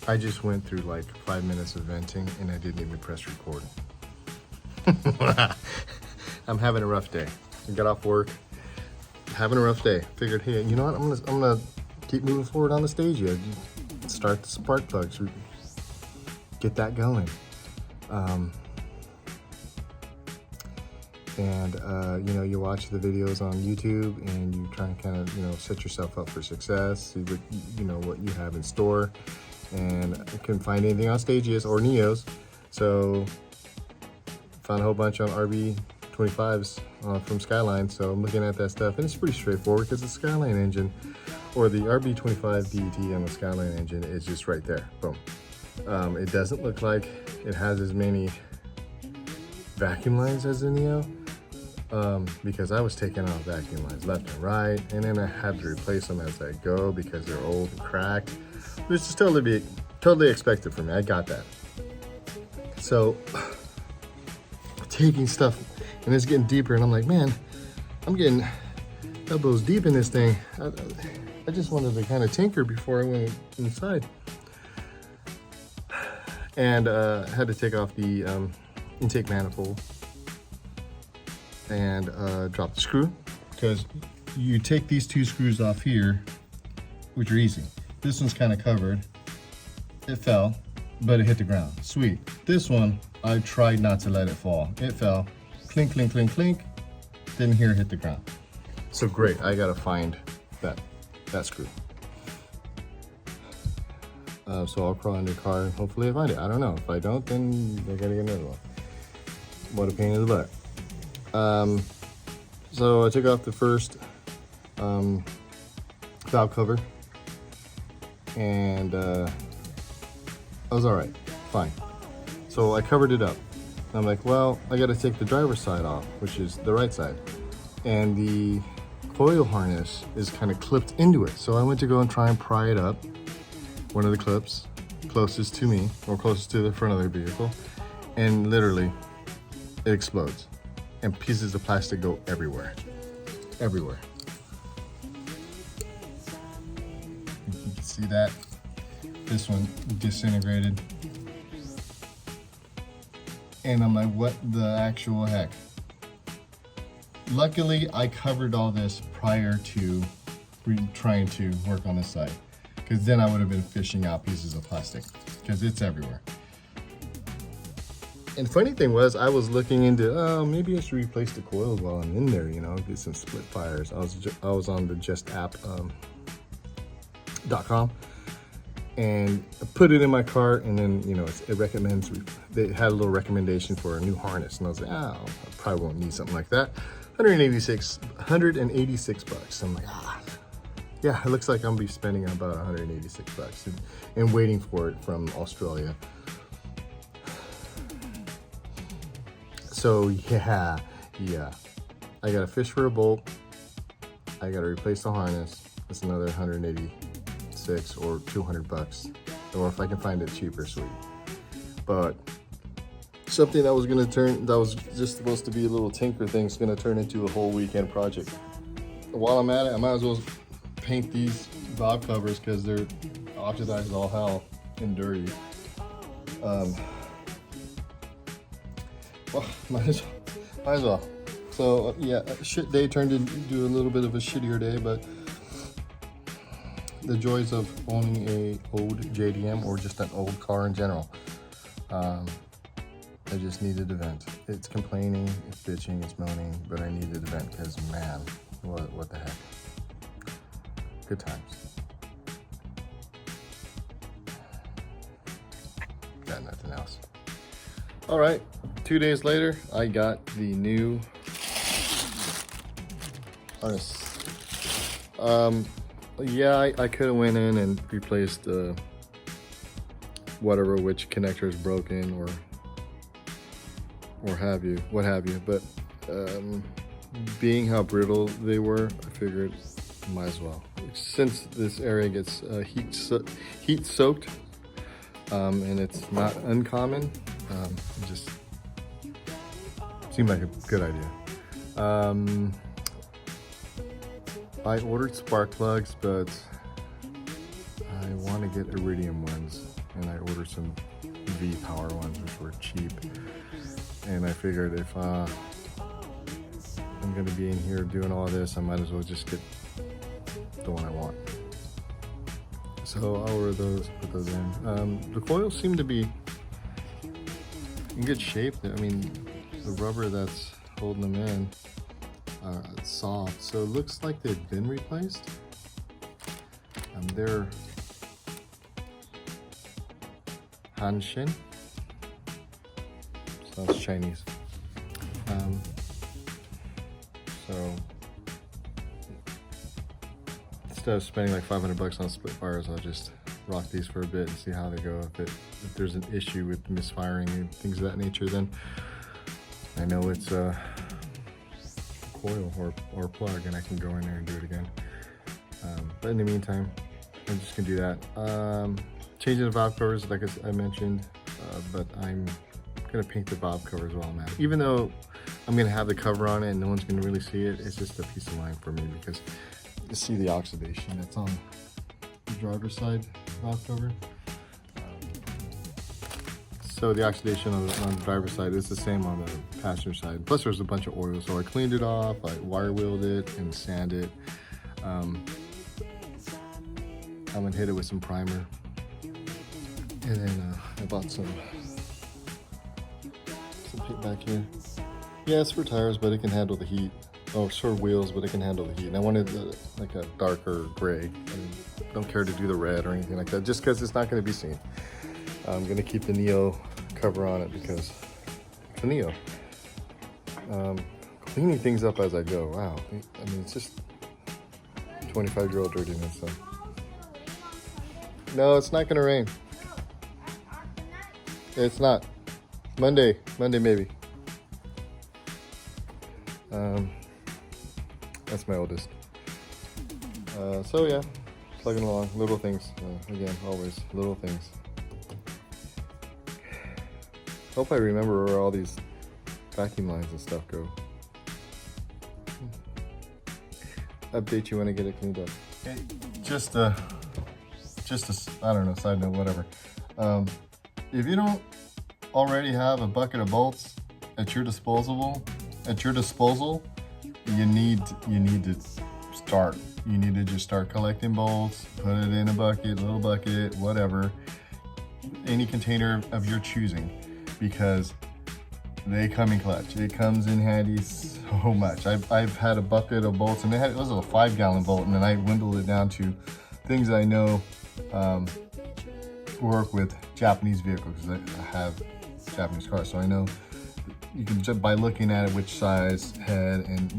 I just went through like 5 minutes of venting and I didn't even press record. I'm having a rough day. I got off work, having a rough day. Figured, hey, you know what? I'm gonna keep moving forward on the stage here. Start the spark plugs. Get that going. You know, you watch the videos on YouTube and you try and kind of, you know, set yourself up for success, see what, you know, what you have in store. And I couldn't find anything on Stages or Neos. So found a whole bunch on RB25s from Skyline. So I'm looking at that stuff and it's pretty straightforward because the Skyline engine or the RB25 DET on the Skyline engine is just right there. Boom. It doesn't look like it has as many vacuum lines as the Neo. Because I was taking out vacuum lines left and right, and then I had to replace them as I go because they're old and cracked, which is totally expected from me. I got that. So taking stuff, and it's getting deeper, and I'm like, man, I'm getting elbows deep in this thing. I just wanted to kind of tinker before I went inside, and had to take off the intake manifold and drop the screw, because you take these two screws off here, which are easy. This one's kind of covered. It fell, but it hit the ground. Sweet. This one, I tried not to let it fall. It fell. Clink, clink, clink, clink. Didn't hear it hit the ground. So great, I gotta find that screw. So I'll crawl under the car and hopefully I find it. I don't know. If I don't, then I gotta get another one. What a pain in the butt. So I took off the first valve cover, and I was all right, fine. So I covered it up. I'm like, well, I got to take the driver's side off, which is the right side, and the coil harness is kind of clipped into it. So I went to go and try and pry it up, one of the clips closest to me or closest to the front of the vehicle, and literally it explodes. And pieces of plastic go everywhere. Everywhere. You can see that. This one disintegrated. And I'm like, what the actual heck? Luckily, I covered all this prior to trying to work on this side, because then I would have been fishing out pieces of plastic, because it's everywhere. And funny thing was, I was looking into, oh, maybe I should replace the coils while I'm in there, you know, get some split fires. I was on the justapp.com and I put it in my cart, and then, you know, it recommends, they had a little recommendation for a new harness, and I was like, oh, I probably won't need something like that. 186 bucks. I'm like, yeah, it looks like I'm gonna be spending about 186 bucks and waiting for it from Australia. So yeah, I gotta fish for a bolt. I gotta replace the harness. That's another 186 or 200 bucks. Or if I can find it cheaper, sweet. But something that was just supposed to be a little tinker thing is gonna turn into a whole weekend project. While I'm at it, I might as well paint these valve covers because they're oxidized as all hell and dirty. Well, might as well. So yeah, a shit day turned into a little bit of a shittier day, but the joys of owning a old JDM or just an old car in general. I just needed a vent. It's complaining, it's bitching, it's moaning, but I needed a vent because, man, what the heck. Good times. Got nothing else. All right, 2 days later, I got the new harness. Yeah, I could have went in and replaced which connector is broken or what have you. But being how brittle they were, I figured might as well. Since this area gets heat soaked, and it's not uncommon, it just seemed like a good idea. I ordered spark plugs, but I want to get iridium ones, and I ordered some V power ones, which were cheap. And I figured if I'm going to be in here doing all this, I might as well just get the one I want. So I'll order those, put those in. The coils seem to be in good shape. I mean, the rubber that's holding them in, it's soft, so it looks like they've been replaced. They're Hanshin, sounds Chinese. So instead of spending like $500 on split fires, I'll just rock these for a bit and see how they go. If there's an issue with misfiring and things of that nature, then I know it's a coil or plug, and I can go in there and do it again. But in the meantime, I'm just gonna do that. Changing the valve covers, like I mentioned, but I'm gonna paint the valve covers while I'm at it. Even though I'm gonna have the cover on it and no one's gonna really see it, it's just a peace of mind for me, because you see the oxidation that's on the driver's side valve cover. So the oxidation on the driver's side is the same on the passenger side. Plus there's a bunch of oil, so I cleaned it off, I wire wheeled it and sanded it. I'm gonna hit it with some primer. And then I bought some paint back here. Yeah, it's for tires, but it can handle the heat. Oh, it's for wheels, but it can handle the heat. And I wanted like a darker gray. I don't care to do the red or anything like that, just because it's not going to be seen. I'm going to keep the Neo cover on it because it's a Neo. Cleaning things up as I go. Wow. I mean, it's just 25-year-old dirtiness. So. No, it's not going to rain. It's not. Monday maybe. That's my oldest. So yeah, plugging along, little things. Again, always little things. Hope I remember where all these vacuum lines and stuff go. Update you when I get it cleaned up. Okay, just a I don't know, side note, whatever. If you don't already have a bucket of bolts at your disposal, you need to start. You need to just start collecting bolts, put it in a bucket, little bucket, whatever, any container of your choosing, because they come in clutch. It comes in handy so much. I've had a bucket of bolts, and it was a 5-gallon bolt, and then I dwindled it down to things I know work with Japanese vehicles, because I have Japanese cars, so I know you can just by looking at it which size head and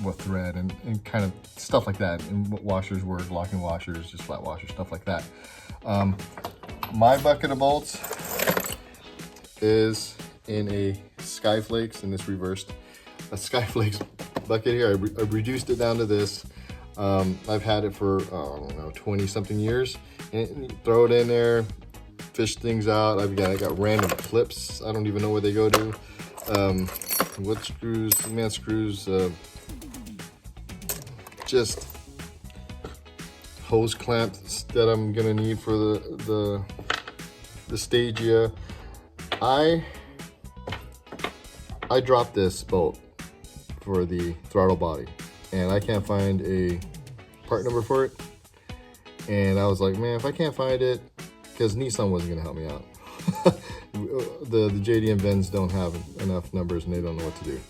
what thread and kind of stuff like that, and what washers work, locking washers, just flat washers, stuff like that. My bucket of bolts is in a Skyflakes, and this reversed, a Skyflakes bucket here. I reduced it down to this. I've had it for, I don't know, 20 something years, and throw it in there, fish things out. I got random clips. I don't even know where they go to. What screws, man, screws, just hose clamps that I'm gonna need for the Stagia. I dropped this bolt for the throttle body, and I can't find a part number for it. And I was like, man, if I can't find it, because Nissan wasn't gonna help me out. the JDM Vens don't have enough numbers, and they don't know what to do.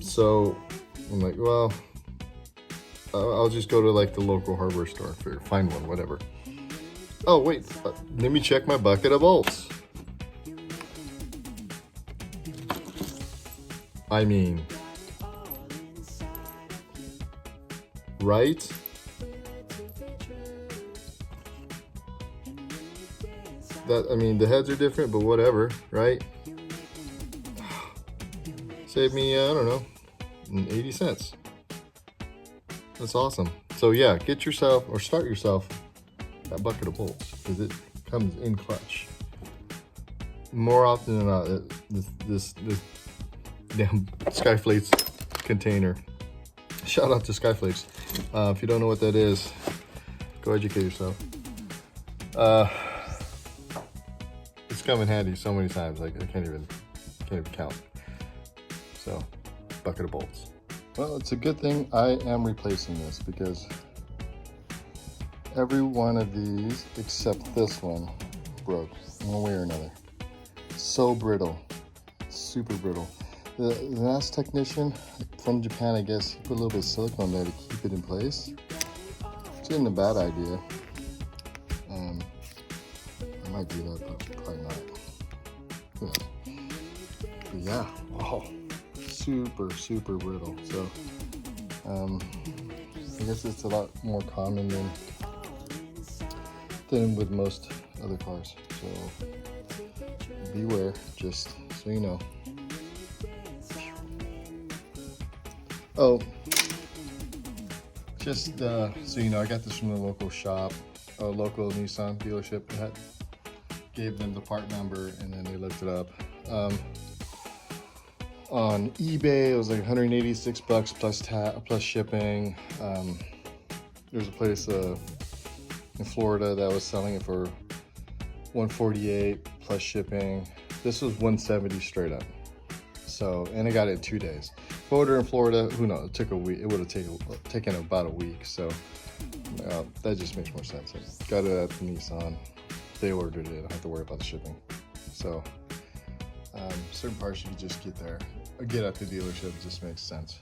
So I'm like, well, I'll just go to like the local hardware store, find one, whatever. Oh wait, let me check my bucket of bolts. I mean, right? I mean, the heads are different, but whatever, right? Save me, I don't know, 80 cents. That's awesome. So yeah, get yourself, or start yourself, that bucket of bolts, because it comes in clutch. More often than not, this damn Skyflakes container. Shout out to Skyflakes. If you don't know what that is, go educate yourself. It's come in handy so many times, like I can't even count. So, bucket of bolts. Well, it's a good thing I am replacing this, because every one of these except this one broke in one way or another. So brittle, super brittle. The last technician from Japan, I guess, he put a little bit of silicone there to keep it in place. Which isn't a bad idea. I might do that, but probably not. Who knows? But yeah, wow, super brittle. So, I guess it's a lot more common than with most other cars. So beware, just so you know. Oh, just so you know, I got this from the local shop, a local Nissan dealership. That gave them the part number, and then they looked it up. On eBay, it was like 186 bucks plus shipping. There's a place in Florida that was selling it for 148 plus shipping. This was 170 straight up. So, and I got it in 2 days. If I ordered in Florida, who knows? It took a week. It would have taken about a week. So that just makes more sense. I got it at the Nissan. They ordered it. I don't have to worry about the shipping. So certain parts you can just get at the dealership. It just makes sense.